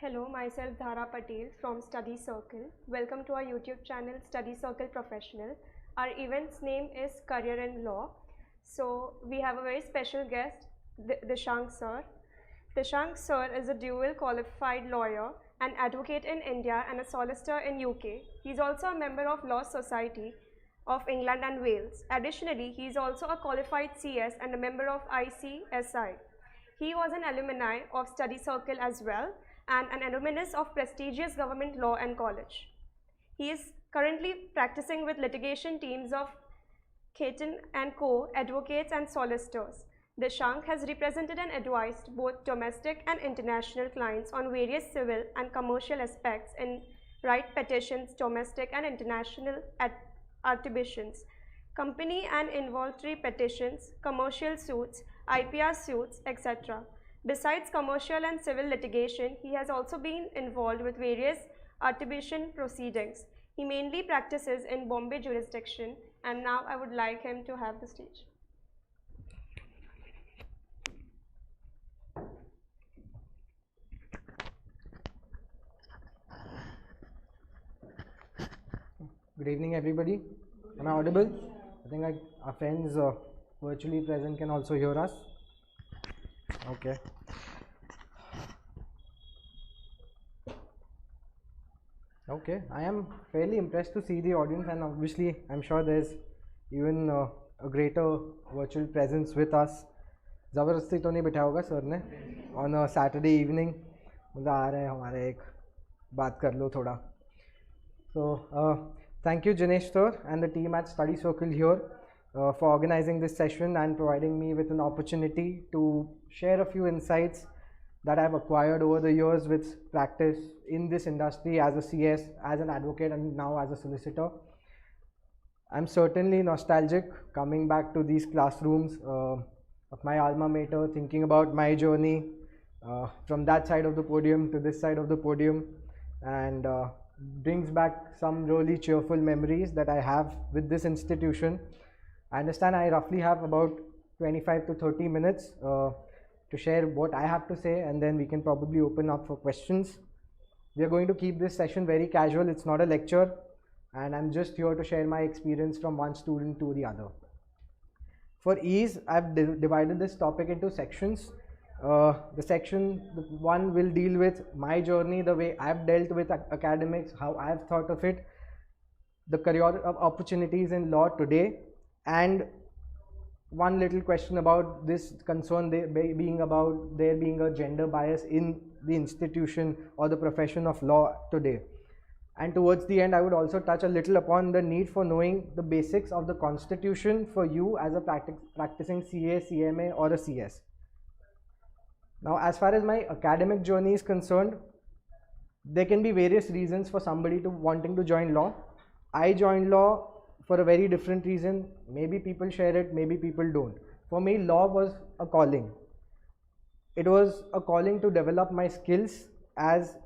Hello, myself Dhara Patel from Study Circle. Welcome to our YouTube channel Study Circle Professional. Our event's name is Career in Law. So we have a very special guest, DEESHANK sir. DEESHANK sir is a dual qualified lawyer, an advocate in India and a solicitor in UK. He's also a member of Law Society of England and Wales. Additionally, he is also a qualified CS and a member of ICSI. He was an alumni of Study Circle as well, and an alumnus of prestigious government law and college. He is currently practicing with litigation teams of Caton and Co. advocates and solicitors. DEESHANK has represented and advised both domestic and international clients on various civil and commercial aspects in right petitions, domestic and international arbitrations, company and involuntary petitions, commercial suits, IPR suits, etc. Besides commercial and civil litigation, he has also been involved with various arbitration proceedings. He mainly practices in Bombay jurisdiction, and now I would like him to have the stage. Good evening, everybody. Am I audible? I think our friends virtually present can also hear us. Okay. Okay, I am fairly impressed to see the audience, and obviously I'm sure there's even a greater virtual presence with us. ज़बरदस्ती तो नहीं बिठा होगा sir ने on a Saturday evening. मतलब आ रहे हैं हमारे एक बात कर लो थोड़ा. So thank you Jinesh sir and the team at Study Circle here for organizing this session and providing me with an opportunity to share a few insights that I've acquired over the years with practice in this industry as a CS, as an advocate, and now as a solicitor. I'm certainly nostalgic coming back to these classrooms of my alma mater, thinking about my journey from that side of the podium to this side of the podium, and brings back some really cheerful memories that I have with this institution. I understand I roughly have about 25 to 30 minutes to share what I have to say, and then we can probably open up for questions. We are going to keep this session very casual. It's not a lecture, and I'm just here to share my experience from one student to the other. For ease, I've divided this topic into sections. The section one will deal with my journey, the way I've dealt with academics, how I've thought of it, the career opportunities in law today, and one little question about this concern being about there being a gender bias in the institution or the profession of law today. And towards the end, I would also touch a little upon the need for knowing the basics of the constitution for you as a practicing CA, CMA or a CS. Now, as far as my academic journey is concerned, there can be various reasons for somebody wanting to join law. I joined law for a very different reason. Maybe people share it, maybe people don't. For me, law was a calling. It was a calling to develop my skills as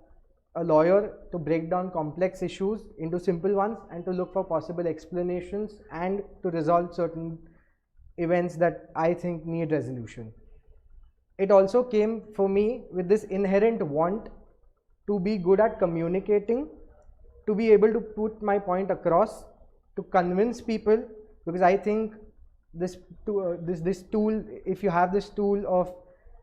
a lawyer, to break down complex issues into simple ones and to look for possible explanations and to resolve certain events that I think need resolution. It also came for me with this inherent want to be good at communicating, to be able to put my point across, to convince people, because I think this tool, if you have this tool of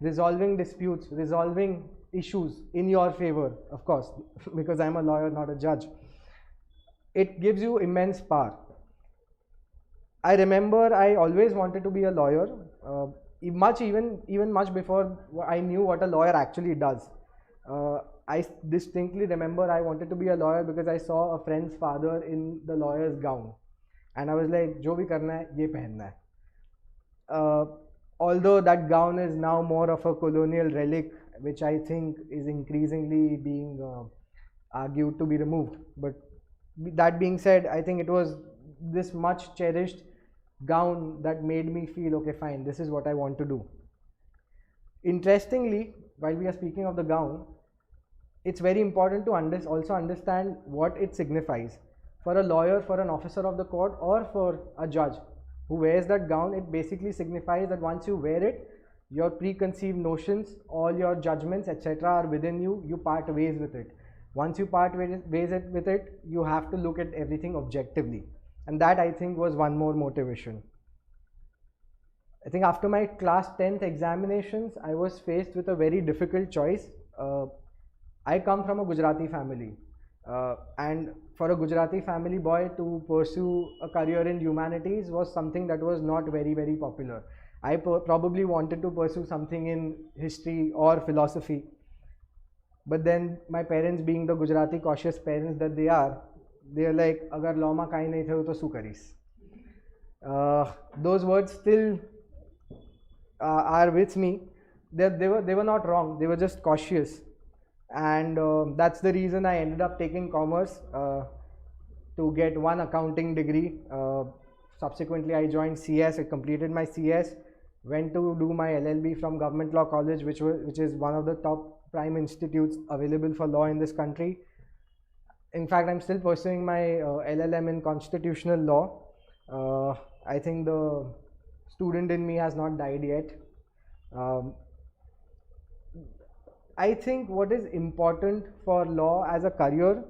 resolving disputes, resolving issues in your favor, of course, because I'm a lawyer, not a judge, it gives you immense power. I remember I always wanted to be a lawyer, even much before I knew what a lawyer actually does. I distinctly remember I wanted to be a lawyer because I saw a friend's father in the lawyer's gown, and I was like, jo bhi karna hai, ye pehenna hai. Although that gown is now more of a colonial relic, which I think is increasingly being argued to be removed. But that being said, I think it was this much cherished gown that made me feel, okay, fine, this is what I want to do. Interestingly, while we are speaking of the gown, it's very important to also understand what it signifies. For a lawyer, for an officer of the court, or for a judge who wears that gown, it basically signifies that once you wear it, your preconceived notions, all your judgments, etc. are within you, you part ways with it. Once you part ways with it, you have to look at everything objectively. And that, I think, was one more motivation. I think after my class 10th examinations, I was faced with a very difficult choice. I come from a Gujarati family. And for a Gujarati family boy to pursue a career in humanities was something that was not very, very popular. I probably wanted to pursue something in history or philosophy. But then my parents, being the Gujarati cautious parents that they are like, agar law ma kai nahi thayo to su karis. Those words still are with me. They were not wrong, they were just cautious. And that's the reason I ended up taking commerce to get one accounting degree. Subsequently, I joined CS, I completed my CS, went to do my LL.B from Government Law College, which is one of the top prime institutes available for law in this country. In fact, I'm still pursuing my LLM in constitutional law. I think the student in me has not died yet. I think what is important for law as a career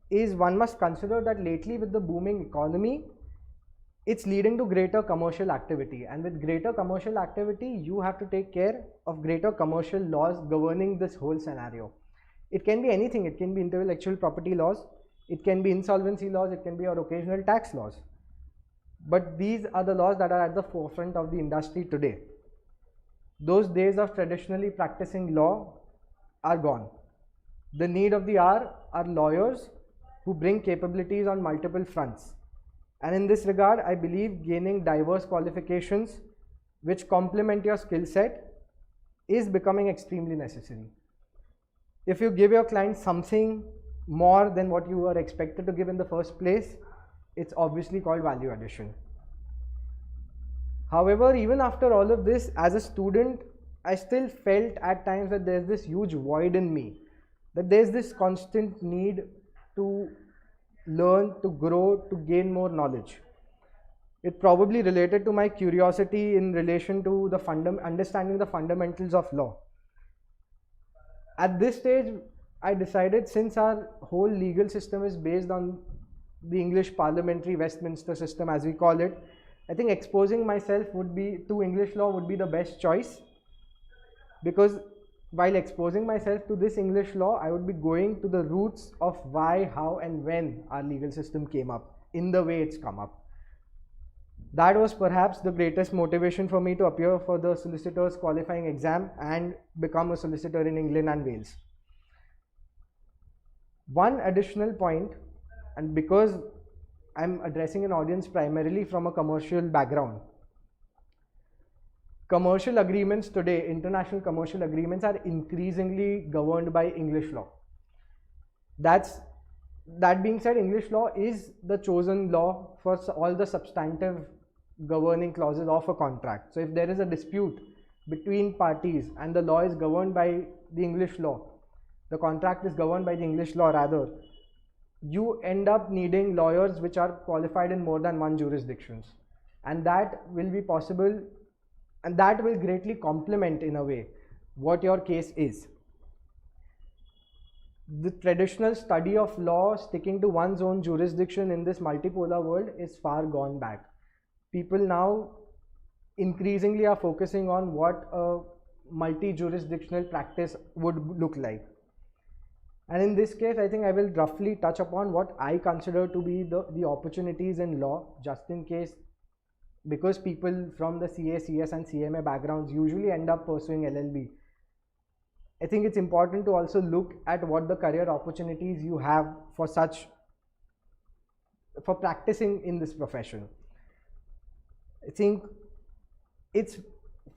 is one must consider that lately with the booming economy, it's leading to greater commercial activity, and with greater commercial activity, you have to take care of greater commercial laws governing this whole scenario. It can be anything. It can be intellectual property laws, it can be insolvency laws, it can be your occasional tax laws. But these are the laws that are at the forefront of the industry today. Those days of traditionally practicing law are gone. The need of the hour are lawyers who bring capabilities on multiple fronts. And in this regard, I believe gaining diverse qualifications which complement your skill set is becoming extremely necessary. If you give your client something more than what you were expected to give in the first place, it's obviously called value addition. However, even after all of this, as a student, I still felt at times that there's this huge void in me, that there's this constant need to learn, to grow, to gain more knowledge. It probably related to my curiosity in relation to the understanding the fundamentals of law. At this stage, I decided, since our whole legal system is based on the English parliamentary Westminster system, as we call it, I think exposing myself to English law would be the best choice, because while exposing myself to this English law, I would be going to the roots of why, how, and when our legal system came up in the way it's come up. That was perhaps the greatest motivation for me to appear for the solicitor's qualifying exam and become a solicitor in England and Wales. One additional point, and because I'm addressing an audience primarily from a commercial background, commercial agreements today, international commercial agreements, are increasingly governed by English law. That being said, English law is the chosen law for all the substantive governing clauses of a contract. So if there is a dispute between parties and the law is governed by the English law, the contract is governed by the English law rather, you end up needing lawyers which are qualified in more than one jurisdictions, and that will be possible, and that will greatly complement in a way what your case is. The traditional study of law sticking to one's own jurisdiction in this multipolar world is far gone back. People now increasingly are focusing on what a multi-jurisdictional practice would look like. And in this case, I think I will roughly touch upon what I consider to be the opportunities in law, just in case, because people from the CA, CS and CMA backgrounds usually end up pursuing LL.B. I think it's important to also look at what the career opportunities you have for practicing in this profession. I think it's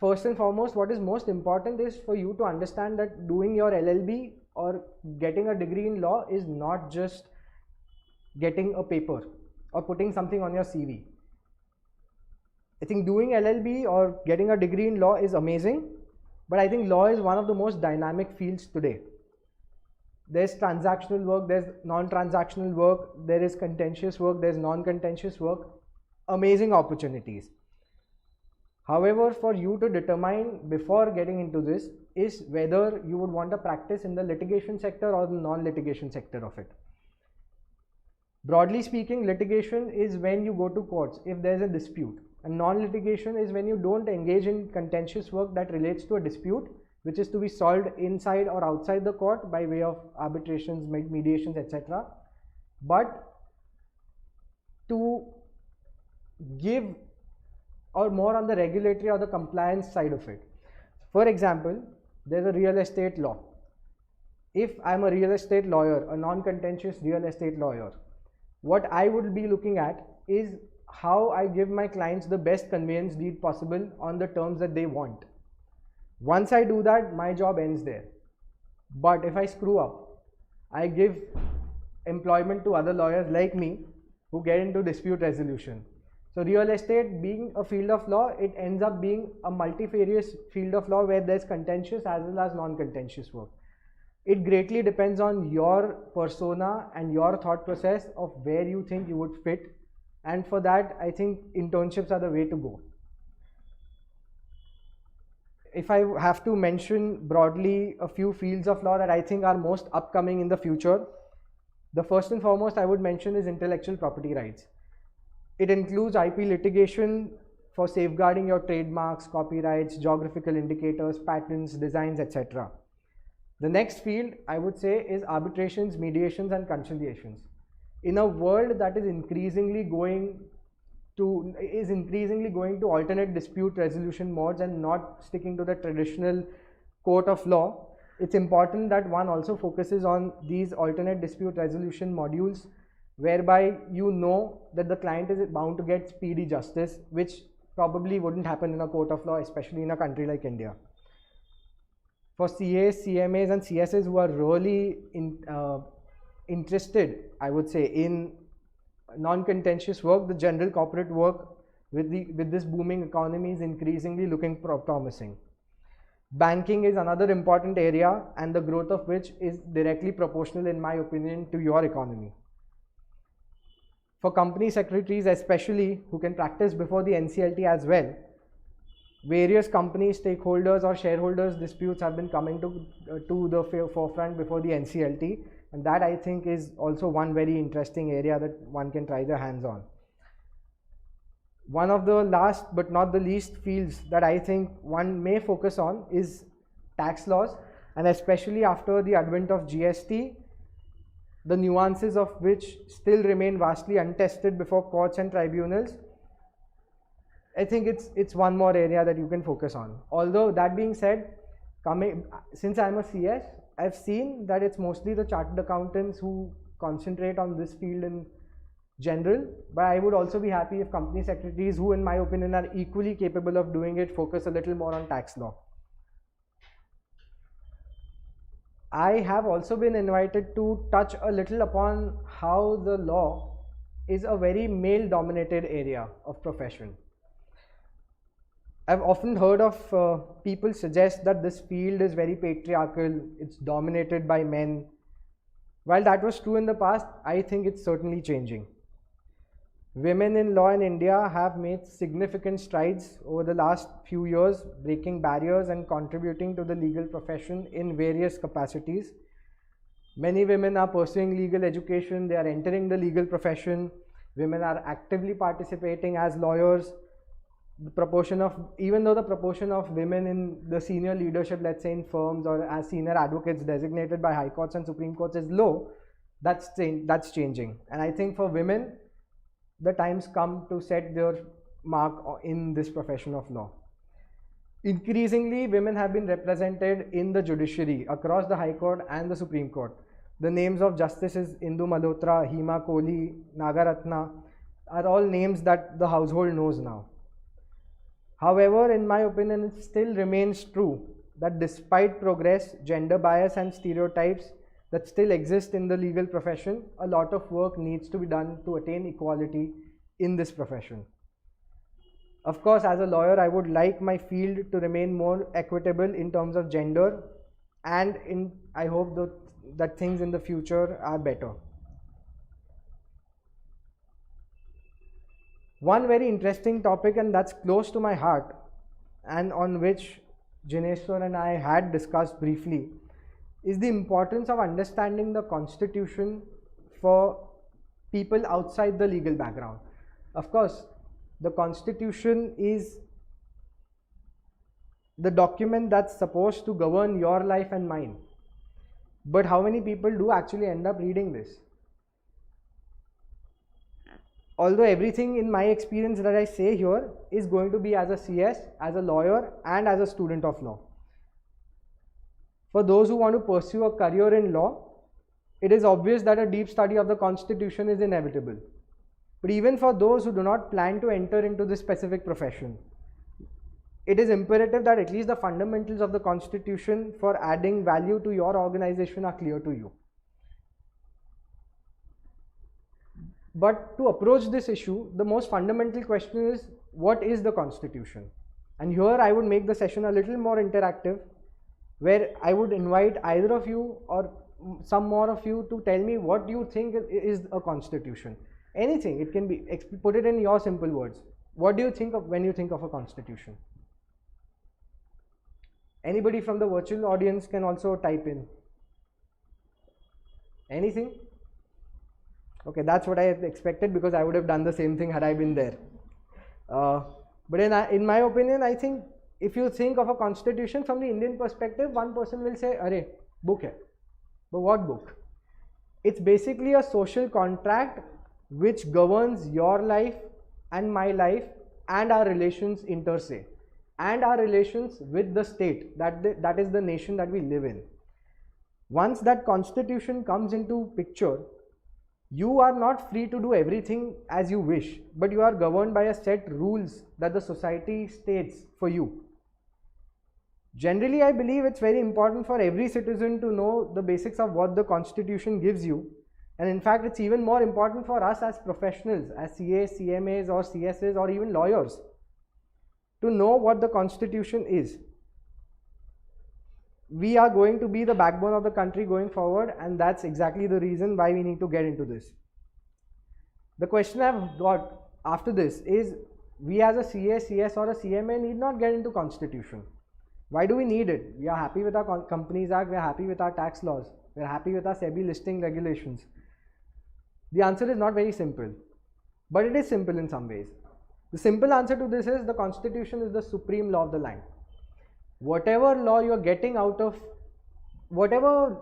first and foremost, what is most important is for you to understand that doing your LL.B. or getting a degree in law is not just getting a paper or putting something on your CV. I think doing LL.B. or getting a degree in law is amazing, but I think law is one of the most dynamic fields today. There's transactional work, there's non-transactional work, there is contentious work, there's non-contentious work, amazing opportunities. However, for you to determine before getting into this is whether you would want to practice in the litigation sector or the non-litigation sector of it. Broadly speaking, litigation is when you go to courts if there is a dispute, and non-litigation is when you don't engage in contentious work that relates to a dispute which is to be solved inside or outside the court by way of arbitrations, mediations, etc. But to give or more on the regulatory or the compliance side of it. For example, there's a real estate law. If I'm a real estate lawyer, a non-contentious real estate lawyer, what I would be looking at is how I give my clients the best conveyance deed possible on the terms that they want. Once I do that, my job ends there. But if I screw up, I give employment to other lawyers like me who get into dispute resolution. So real estate being a field of law, it ends up being a multifarious field of law where there's contentious as well as non-contentious work. It greatly depends on your persona and your thought process of where you think you would fit, and for that I think internships are the way to go. If I have to mention broadly a few fields of law that I think are most upcoming in the future, the first and foremost I would mention is intellectual property rights. It includes IP litigation for safeguarding your trademarks, copyrights, geographical indicators, patents, designs, etc. The next field I would say is arbitrations, mediations and conciliations. In a world that is increasingly going to alternate dispute resolution modes and not sticking to the traditional court of law, it's important that one also focuses on these alternate dispute resolution modules whereby you know that the client is bound to get speedy justice, which probably wouldn't happen in a court of law, especially in a country like India. For CAs, CMAs and CSs who are really interested, I would say, in non-contentious work, the general corporate work with this booming economy is increasingly looking promising. Banking is another important area, and the growth of which is directly proportional, in my opinion, to your economy. For company secretaries especially, who can practice before the NCLT as well, various company stakeholders or shareholders disputes have been coming to the forefront before the NCLT, and that I think is also one very interesting area that one can try their hands on. One of the last but not the least fields that I think one may focus on is tax laws, and especially after the advent of GST, the nuances of which still remain vastly untested before courts and tribunals. I think it's one more area that you can focus on. Although that being said, since I'm a CS, I've seen that it's mostly the chartered accountants who concentrate on this field in general, but I would also be happy if company secretaries, who in my opinion are equally capable of doing it, focus a little more on tax law. I have also been invited to touch a little upon how the law is a very male-dominated area of profession. I've often heard of people suggest that this field is very patriarchal, it's dominated by men. While that was true in the past, I think it's certainly changing. Women in law in India have made significant strides over the last few years, breaking barriers and contributing to the legal profession in various capacities. Many women are pursuing legal education, they are entering the legal profession, women are actively participating as lawyers. Even though the proportion of women in the senior leadership, let's say in firms or as senior advocates designated by high courts and supreme courts, is low, that's changing. And I think for women, the time's come to set their mark in this profession of law. Increasingly, women have been represented in the judiciary across the High Court and the Supreme Court. The names of Justices Indu Malhotra, Hima Kohli, Nagaratna are all names that the household knows now. However, in my opinion, it still remains true that despite progress, gender bias and stereotypes that still exist in the legal profession, a lot of work needs to be done to attain equality in this profession. Of course, as a lawyer, I would like my field to remain more equitable in terms of gender, and I hope that things in the future are better. One very interesting topic, and that's close to my heart, and on which Jinesh sir and I had discussed briefly, is the importance of understanding the constitution for people outside the legal background. Of course, the constitution is the document that's supposed to govern your life and mine. But how many people do actually end up reading this? Although everything in my experience that I say here is going to be as a CS, as a lawyer, and as a student of law. For those who want to pursue a career in law, it is obvious that a deep study of the constitution is inevitable. But even for those who do not plan to enter into this specific profession, it is imperative that at least the fundamentals of the constitution for adding value to your organization are clear to you. But to approach this issue, the most fundamental question is, what is the constitution? And here I would make the session a little more interactive, where I would invite either of you or some more of you to tell me what you think is a constitution. Anything, it can be, put it in your simple words. What do you think of when you think of a constitution? Anybody from the virtual audience can also type in. Anything? Okay, that's what I expected, because I would have done the same thing had I been there. But in my opinion, I think if you think of a constitution from the Indian perspective, one person will say, "Arey, book hai." But what book? It's basically a social contract which governs your life and my life and our relations inter se, and our relations with the state, that is the nation that we live in. Once that constitution comes into picture, you are not free to do everything as you wish, but you are governed by a set rules that the society states for you. Generally, I believe it's very important for every citizen to know the basics of what the constitution gives you. And in fact, it's even more important for us as professionals, as CAs, CMAs or CSs or even lawyers, to know what the constitution is. We are going to be the backbone of the country going forward, and that's exactly the reason why we need to get into this. The question I've got after this is, we as a CA, CS or a CMA need not get into constitution. Why do we need it? We are happy with our Companies Act, we are happy with our tax laws, we are happy with our SEBI listing regulations. The answer is not very simple, but it is simple in some ways. The simple answer to this is, the constitution is the supreme law of the land. Whatever law you are getting out of, whatever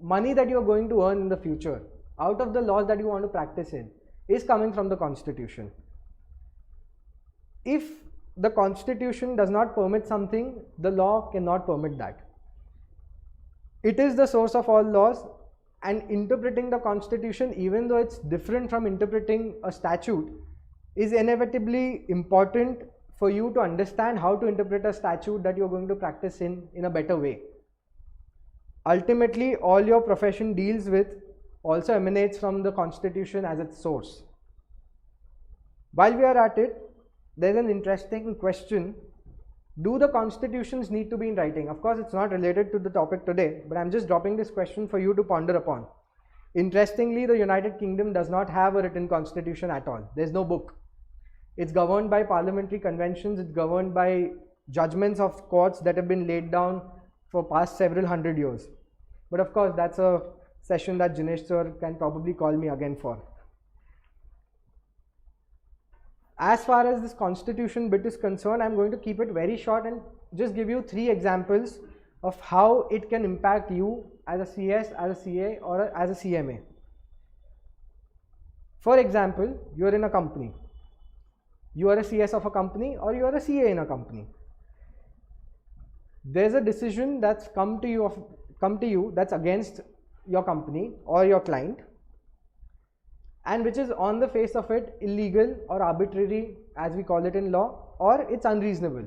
money that you are going to earn in the future, out of the laws that you want to practice in, is coming from the constitution. If the constitution does not permit something, the law cannot permit that. It is the source of all laws, and interpreting the constitution, even though it's different from interpreting a statute, is inevitably important for you to understand how to interpret a statute that you're going to practice in a better way. Ultimately, all your profession deals with also emanates from the constitution as its source. While we are at it, there's an interesting question. Do the constitutions need to be in writing? Of course, it's not related to the topic today, but I'm just dropping this question for you to ponder upon. Interestingly, the United Kingdom does not have a written constitution at all. There's no book. It's governed by parliamentary conventions, it's governed by judgments of courts that have been laid down for past several hundred years. But of course, that's a session that Jinesh sir can probably call me again for. As far as this constitution bit is concerned, I'm going to keep it very short and just give you 3 examples of how it can impact you as a CS, as a CA or as a CMA. For example, you're in a company. You are a CS of a company or you are a CA in a company. There's a decision that's come to you that's against your company or your client, and which is on the face of it illegal or arbitrary, as we call it in law, or it's unreasonable.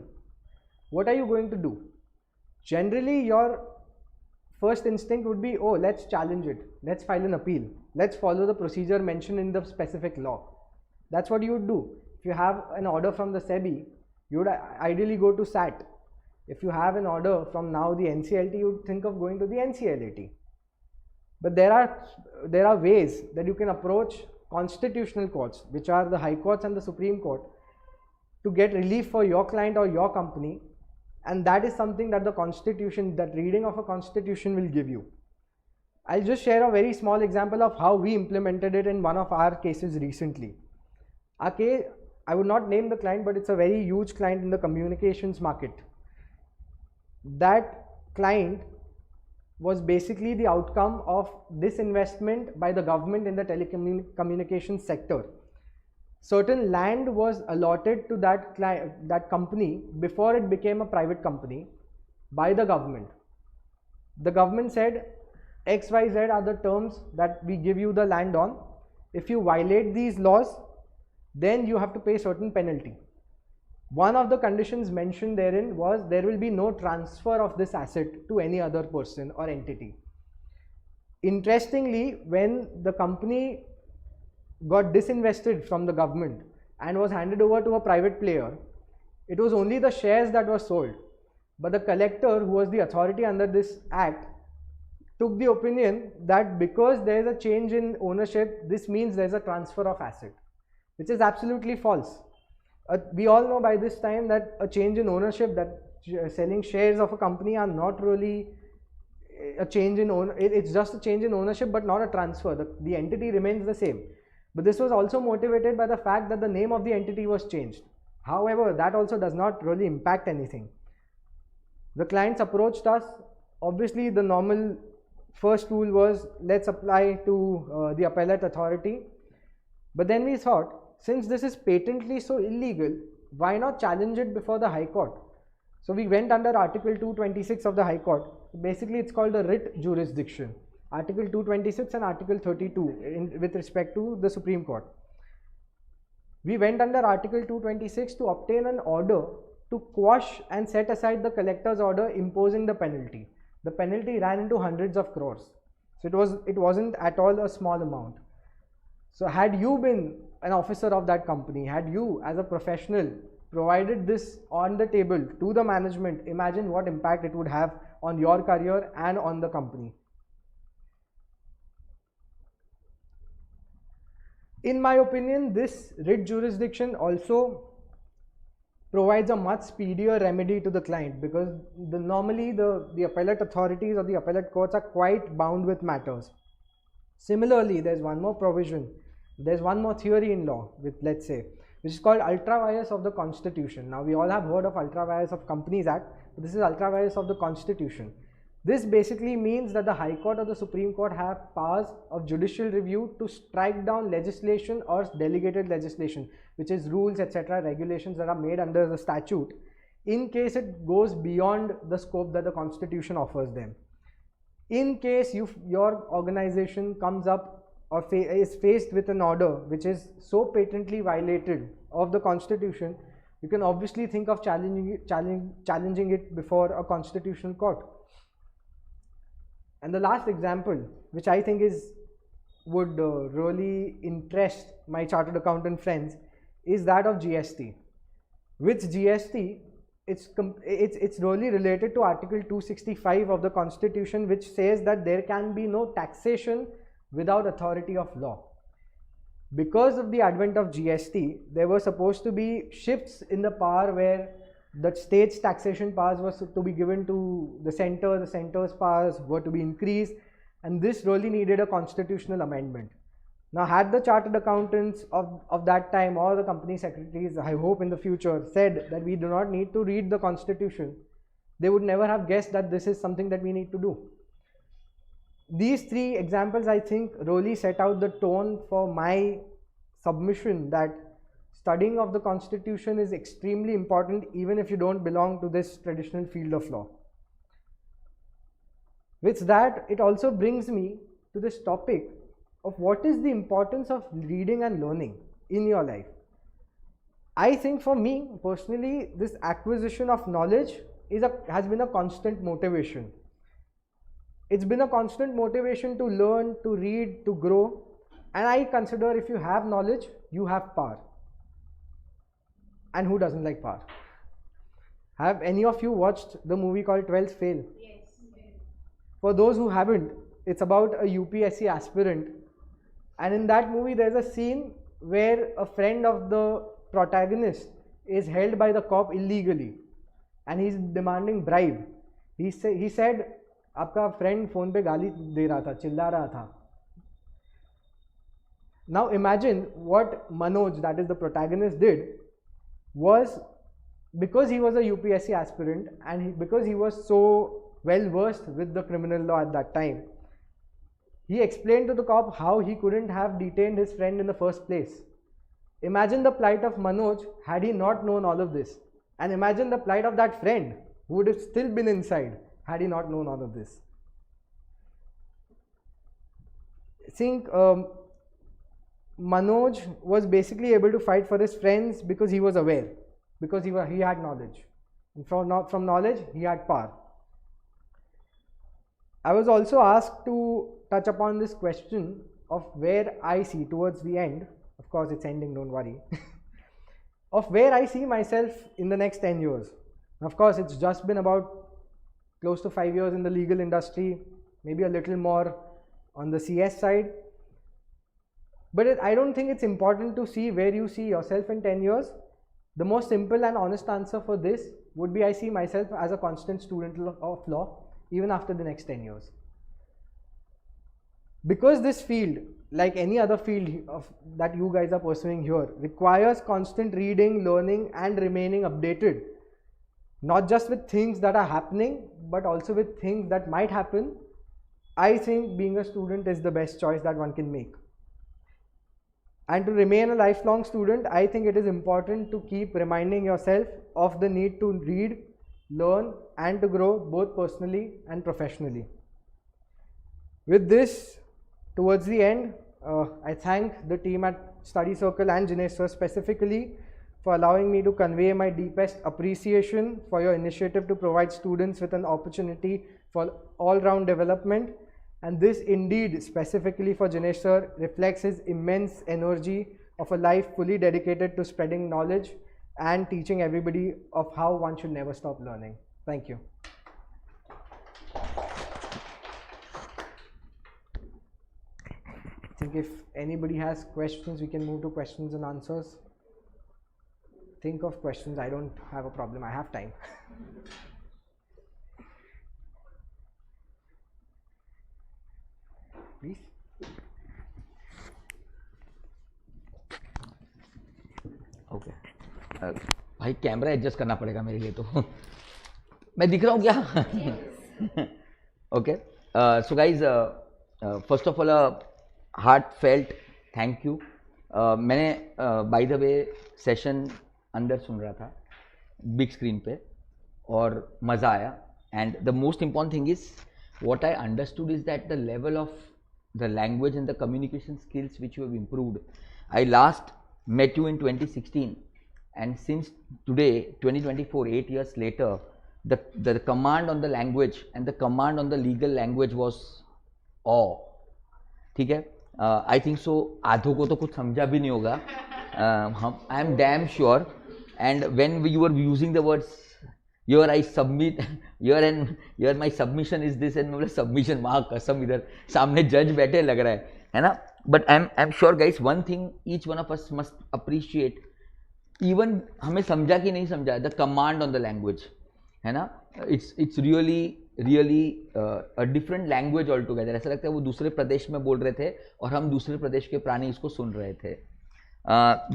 What are you going to do? Generally, your first instinct would be, oh, let's challenge it, let's file an appeal, let's follow the procedure mentioned in the specific law. That's what you would do. If you have an order from the SEBI, you would ideally go to SAT. If you have an order from now the NCLT, you would think of going to the NCLAT. But there are ways that you can approach constitutional courts, which are the High Courts and the Supreme Court, to get relief for your client or your company and that is something that the constitution, that reading of a constitution will give you. I'll just share a very small example of how we implemented it in one of our cases recently. Our case, I would not name the client, but it's a very huge client in the communications market. That client was basically the outcome of disinvestment by the government in the telecommunications sector. Certain land was allotted to that company before it became a private company by the government. The government said XYZ are the terms that we give you the land on. If you violate these laws, then you have to pay certain penalty. One of the conditions mentioned therein was there will be no transfer of this asset to any other person or entity. Interestingly, when the company got disinvested from the government and was handed over to a private player, it was only the shares that were sold. But the collector, who was the authority under this act, took the opinion that because there is a change in ownership, this means there is a transfer of asset, which is absolutely false. We all know by this time that a change in ownership, that selling shares of a company are not really a change in ownership. It's just a change in ownership, but not a transfer. The entity remains the same. But this was also motivated by the fact that the name of the entity was changed. However, that also does not really impact anything. The clients approached us. Obviously, the normal first rule was let's apply to the appellate authority. But then we thought, since this is patently so illegal, why not challenge it before the High Court? So we went under Article 226 of the High Court. Basically, it's called the writ jurisdiction. Article 226 and Article 32 with respect to the Supreme Court. We went under Article 226 to obtain an order to quash and set aside the collector's order imposing the penalty. The penalty ran into hundreds of crores. So it wasn't at all a small amount. So had you been an officer of that company, had you as a professional provided this on the table to the management, imagine what impact it would have on your career and on the company. In my opinion, this writ jurisdiction also provides a much speedier remedy to the client, because normally the appellate authorities or the appellate courts are quite bound with matters. Similarly, there's one more provision, there's one more theory in law, let's say, which is called ultra vires of the Constitution. Now, we all have heard of ultra vires of Companies Act, but this is ultra vires of the Constitution. This basically means that the High Court or the Supreme Court have powers of judicial review to strike down legislation or delegated legislation, which is rules, etc., regulations that are made under the statute, in case it goes beyond the scope that the Constitution offers them. In case your organization comes up or is faced with an order which is so patently violated of the Constitution, you can obviously think of challenging it before a constitutional court. And the last example, which I think would really interest my chartered accountant friends, is that of GST. With GST, it's really related to Article 265 of the Constitution, which says that there can be no taxation without authority of law. Because of the advent of GST, there were supposed to be shifts in the power where the state's taxation powers was to be given to the center's powers were to be increased, and this really needed a constitutional amendment. Now, had the chartered accountants of that time or the company secretaries, I hope in the future, said that we do not need to read the Constitution, they would never have guessed that this is something that we need to do. These three examples, I think, really set out the tone for my submission that studying of the Constitution is extremely important, even if you don't belong to this traditional field of law. With that, it also brings me to this topic of what is the importance of reading and learning in your life. I think for me personally, this acquisition of knowledge has been a constant motivation. It's been a constant motivation to learn, to read, to grow, and I consider if you have knowledge, you have power. And who doesn't like power? Have any of you watched the movie called 12th Fail? Yes. For those who haven't, it's about a UPSC aspirant, and in that movie there's a scene where a friend of the protagonist is held by the cop illegally, and he's demanding bribe. He said आपका friend phone पे गाली दे रहा था, चिल्ला रहा था. Now imagine what Manoj, that is the protagonist, did was, because he was a UPSC aspirant and because he was so well versed with the criminal law at that time, he explained to the cop how he couldn't have detained his friend in the first place. Imagine the plight of Manoj had he not known all of this, and imagine the plight of that friend who would have still been inside had he not known all of this. I think Manoj was basically able to fight for his friends because he was aware, because he had knowledge. And from knowledge, he had power. I was also asked to touch upon this question of where I see towards the end, of course it's ending, don't worry, of where I see myself in the next 10 years. Of course, it's just been about close to 5 years in the legal industry, maybe a little more on the CS side. But I don't think it's important to see where you see yourself in 10 years. The most simple and honest answer for this would be I see myself as a constant student of law even after the next 10 years. Because this field, like any other field that you guys are pursuing here, requires constant reading, learning and remaining updated. Not just with things that are happening, but also with things that might happen. I think being a student is the best choice that one can make. And to remain a lifelong student, I think it is important to keep reminding yourself of the need to read, learn and to grow both personally and professionally. With this, towards the end, I thank the team at Study Circle and Jinesh sir specifically for allowing me to convey my deepest appreciation for your initiative to provide students with an opportunity for all-round development. And this indeed, specifically for Jinesh sir, reflects his immense energy of a life fully dedicated to spreading knowledge and teaching everybody of how one should never stop learning. Thank you. I think if anybody has questions, we can move to questions and answers. Think of questions. I don't have a problem. I have time. Please. Okay भाई camera adjust करना पड़ेगा मेरे लिए तो मैं दिख रहा हूँ क्या okay so guys first of all heart felt thank you मैंने बाय द वे सेशन अंदर सुन रहा था बिग स्क्रीन पे और मज़ा आया and the most important thing is what I understood is that the level of the language and the communication skills which you have improved. I last met you in 2016 and since today 2024, 8 years later, the command on the language and the command on the legal language was awe. ठीक है, I think so आधों को तो कुछ समझा भी नहीं होगा. I am damn sure. And when you were using the words here I submit, here my submission is this, and submission वहाँ कसम इधर सामने जज बैठे लग रहा है ना. But I'm sure guys, one thing each one of us must appreciate, even हमें समझा कि नहीं समझा, the command on the language है ना. It's really a different language altogether. ऐसा लगता है वो दूसरे प्रदेश में बोल रहे थे और हम दूसरे प्रदेश के प्राणी इसको सुन रहे थे.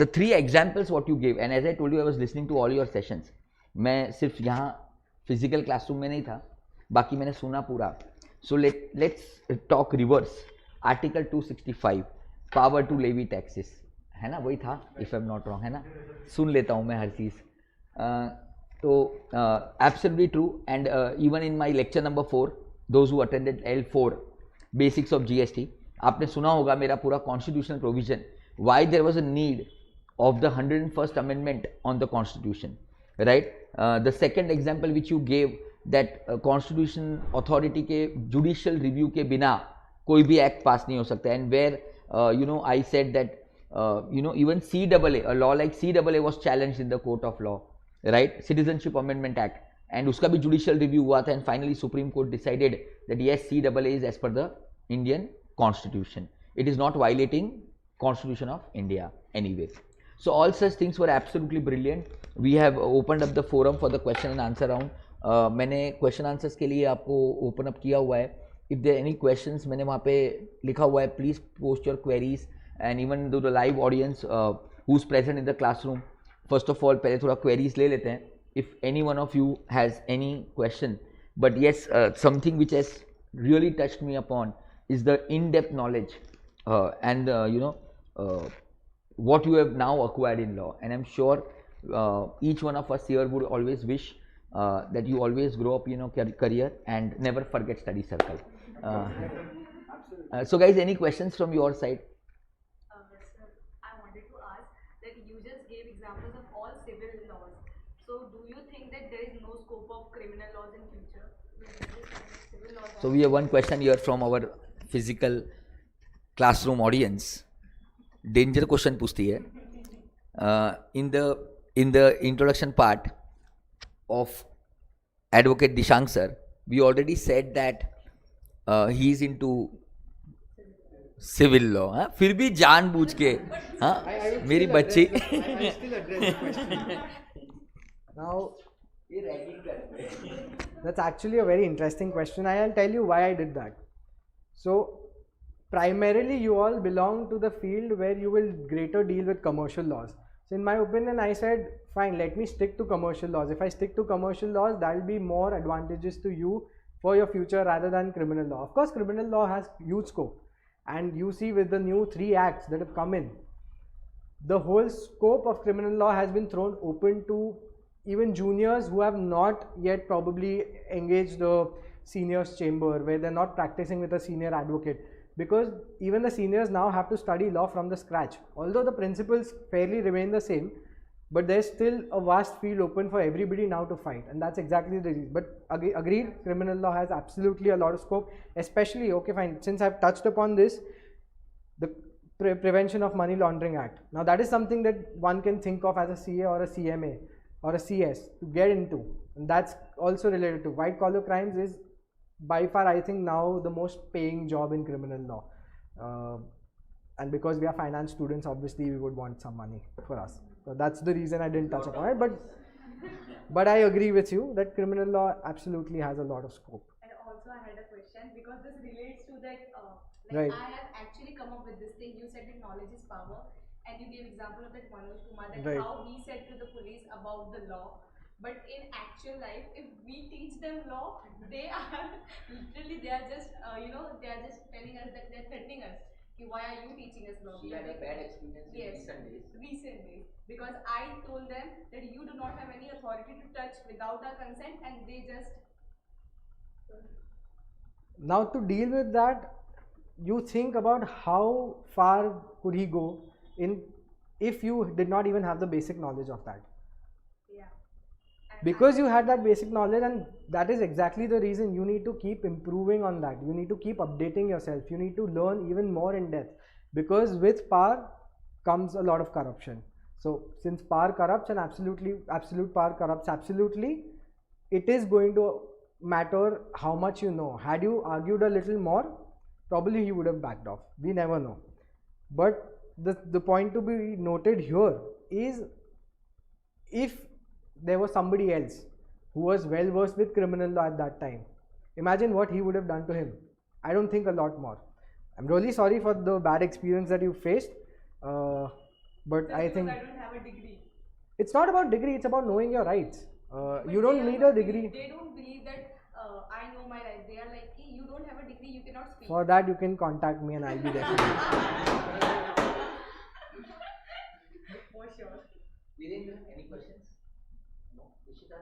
The three examples what you gave, and as I told you I was listening to all your sessions. मैं सिर्फ यहाँ फिजिकल क्लासरूम में नहीं था, बाकी मैंने सुना पूरा. So let's talk reverse. Article 265 power to levy taxes है ना, वही था if I am not wrong है ना. सुन लेता हूँ मैं हर चीज़. तो absolutely true. And even in my lecture number 4, those who attended L4 basics of GST, आपने सुना होगा मेरा पूरा constitutional provision, why there was a need of the 101st amendment on the constitution, right? The second example which you gave, that constitution authority के judicial review के बिना कोई भी act pass नहीं हो सकता. And where I said that even CAA, a law like CAA was challenged in the court of law, right? Citizenship Amendment Act, and उसका भी judicial review हुआ था, and finally Supreme Court decided that yes, CAA is as per the Indian Constitution. It is not violating Constitution of India anyway. So all such things were absolutely brilliant. We have opened up the forum for the question and answer round. मैंने question answers के लिए आपको open up किया हुआ है. If there are any questions, मैंने वहाँ पे लिखा हुआ है, please post your queries, and even to the live audience who's present in the classroom. First of all, पहले थोड़ा queries ले लेते हैं. If any one of you has any question, but yes, something which has really touched me upon is the in-depth knowledge and what you have now acquired in law. And I'm sure each one of us here would always wish that you always grow up in your career and never forget study circle. So guys, any questions from your side? Sir, I wanted to ask that you just gave examples of all civil laws. So do you think that there is no scope of criminal laws in future? Civil laws So we have one question here from our physical classroom audience. Danger question पूछती है. In the introduction part of Advocate DEESHANK sir, we already said that he is into civil law. हाँ? फिर भी जानबूझ के हाँ मेरी बच्ची Now, that's actually a very interesting question. I'll tell you why I did that. So, primarily you all belong to the field where you will greater deal with commercial laws. So in my opinion, I said, fine, let me stick to commercial laws. If I stick to commercial laws, that will be more advantageous to you for your future rather than criminal law. Of course, criminal law has huge scope. And you see with the new 3 acts that have come in, the whole scope of criminal law has been thrown open to even juniors who have not yet probably engaged the seniors chamber, where they're not practicing with a senior advocate. Because even the seniors now have to study law from the scratch. Although the principles fairly remain the same, but there's still a vast field open for everybody now to fight, and that's exactly the reason. But agreed, criminal law has absolutely a lot of scope, especially, okay fine, since I've touched upon this, the Prevention of Money Laundering Act. Now that is something that one can think of as a CA or a CMA or a CS to get into, and that's also related to white collar crimes. Is by far, I think, now the most paying job in criminal law, and because we are finance students, obviously we would want some money for us. So that's the reason I didn't touch upon it. But I agree with you that criminal law absolutely has a lot of scope. And also I had a question, because this relates to that, Right. I have actually come up with this thing. You said that knowledge is power, and you gave example of that Manoj Kumar, that Right. how he said to the police about the law. But in actual life, if we teach them law, they are literally, they are just, they are just telling us that they're threatening us. Why are you teaching us law? She had a bad experience in Yes, recent days. Because I told them that you do not have any authority to touch without our consent, and they just. Now to deal with that, you think about how far could he go in if you did not even have the basic knowledge of that. Because you had that basic knowledge, and that is exactly the reason you need to keep improving on that. You need to keep updating yourself. You need to learn even more in depth, because with power comes a lot of corruption. So since power corrupts, and absolute power corrupts absolutely, it is going to matter how much you know. Had you argued a little more, probably he would have backed off. We never know. But the point to be noted here is, if there was somebody else who was well versed with criminal law at that time, imagine what he would have done to him. I don't think a lot more. I'm really sorry for the bad experience that you faced, but I think I don't have a degree. It's not about degree, it's about knowing your rights. You don't need a degree. They don't believe that I know my rights. They are like, you don't have a degree, you cannot speak. For that you can contact me and I'll be there for you. For sure. Virendra, any questions? No. Ishita?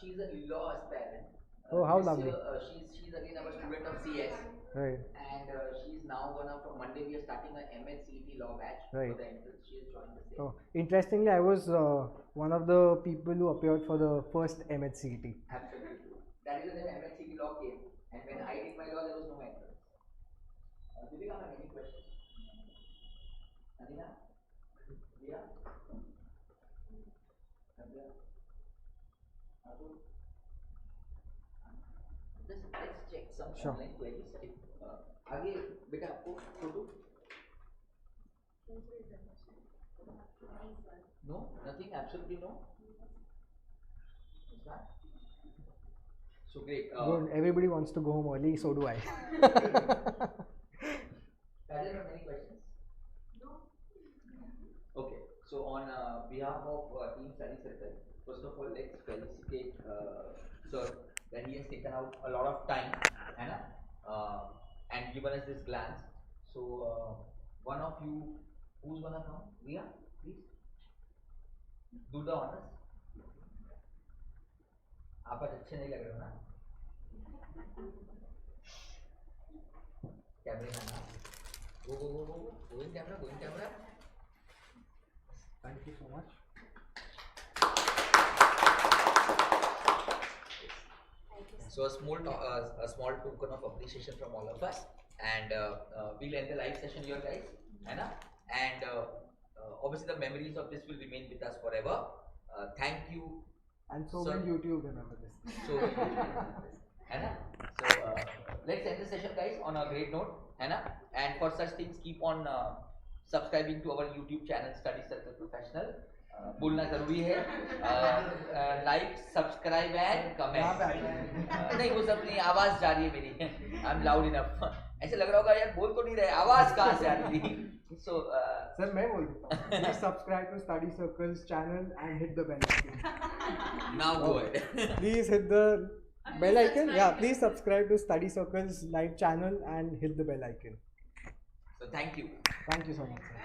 She's a law aspirant. Oh, how lovely. She's again our student of CS. Right. And she's now from Monday we are starting a MHCET law batch. Right. For the entrance. She has joined the same. Oh, interestingly, I was one of the people who appeared for the first MHCET. Absolutely. That is when MHCET law came. And when I did my law, there was no entrance. Deepika, have any questions? Adina? Dia? Nabila? Atul? Let's check some online queries. आगे बेटा आपको photo No, nothing, absolutely no. Is that? So great. Good. Everybody wants to go home early, so do I. Are there any questions? No. Okay. So on behalf of Team Study Circle, first of all, let's felicitate Sir that he has taken out a lot of time, and given us this glance. So one of you, who's gonna come? Ria, please do the honors. आप अच्छे नहीं लग रहे हो ना? कैमरे में ना? Go in camera. Thank you so much. So a small token of appreciation from all of us, and we'll end the live session here, guys, and obviously the memories of this will remain with us forever. Thank you. And so Sir. will YouTube remember this. So let's end the session, guys, on a great note, and for such things, keep on subscribing to our YouTube channel, Study Circle Professional. बोलना जरूरी है. Like, subscribe and comment. नहीं वो सब नहीं, आवाज जा रही है मेरी. I'm loud enough. ऐसे लग रहा होगा यार बोल तो नहीं रहे, आवाज कहाँ से आ रही थी? So Sir, मैं बोल देता हूँ. Please subscribe to Study Circle's channel and hit the bell icon. now go ahead. Please hit the bell icon. Yeah, please subscribe to Study Circle's live channel and hit the bell icon. So thank you. Thank you so much, sir.